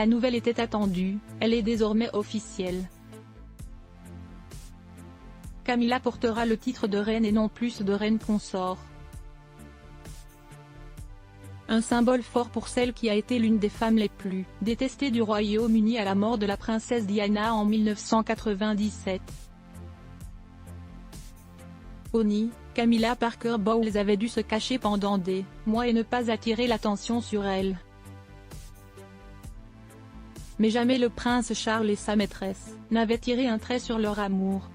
La nouvelle était attendue, elle est désormais officielle. Camilla portera le titre de reine et non plus de reine consort. Un symbole fort pour celle qui a été l'une des femmes les plus détestées du Royaume-Uni à la mort de la princesse Diana en 1997. Oni, Camilla Parker Bowles avait dû se cacher pendant des mois et ne pas attirer l'attention sur elle. Mais jamais le prince Charles et sa maîtresse n'avaient tiré un trait sur leur amour.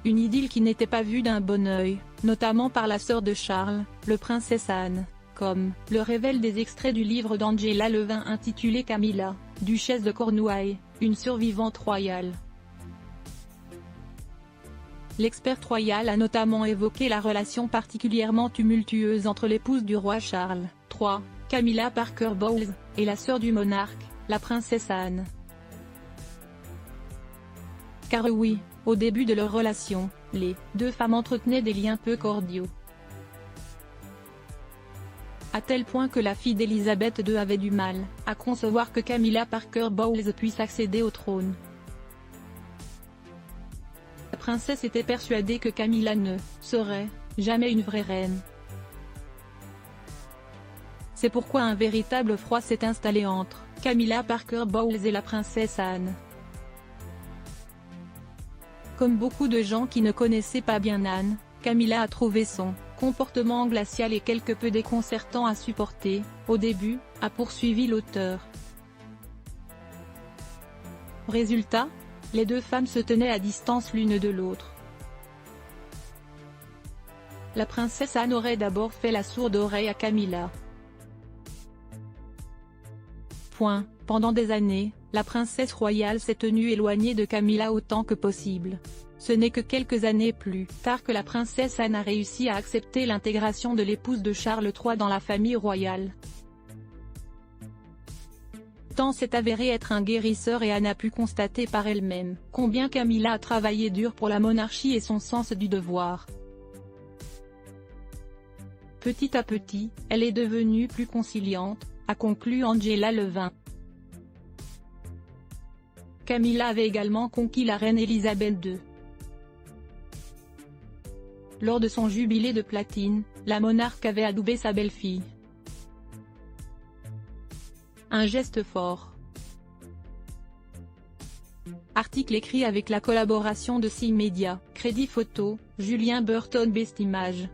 Une idylle qui n'était pas vue d'un bon œil, notamment par la sœur de Charles, le princesse Anne, comme le révèlent des extraits du livre d'Angela Levin intitulé Camilla, duchesse de Cornouailles, une survivante royale. L'expert royal a notamment évoqué la relation particulièrement tumultueuse entre l'épouse du roi Charles III, Camilla Parker Bowles, et la sœur du monarque, la princesse Anne. Car oui, au début de leur relation, les deux femmes entretenaient des liens peu cordiaux. À tel point que la fille d'Élisabeth II avait du mal à concevoir que Camilla Parker Bowles puisse accéder au trône. La princesse était persuadée que Camilla ne serait jamais une vraie reine. C'est pourquoi un véritable froid s'est installé entre Camilla Parker Bowles et la princesse Anne. Comme beaucoup de gens qui ne connaissaient pas bien Anne, Camilla a trouvé son comportement glacial et quelque peu déconcertant à supporter, au début, a poursuivi l'auteur. Résultat, les deux femmes se tenaient à distance l'une de l'autre. La princesse Anne aurait d'abord fait la sourde oreille à Camilla. Pendant des années, la princesse royale s'est tenue éloignée de Camilla autant que possible. Ce n'est que quelques années plus tard que la princesse Anne a réussi à accepter l'intégration de l'épouse de Charles III dans la famille royale. Le temps s'est avéré être un guérisseur et Anne a pu constater par elle-même combien Camilla a travaillé dur pour la monarchie et son sens du devoir. Petit à petit, elle est devenue plus conciliante, a conclu Angela Levin. Camilla avait également conquis la reine Élisabeth II. Lors de son jubilé de platine, la monarque avait adoubé sa belle-fille. Un geste fort. Article écrit avec la collaboration de 6 médias, Crédit Photo, Julien Burton Best Images.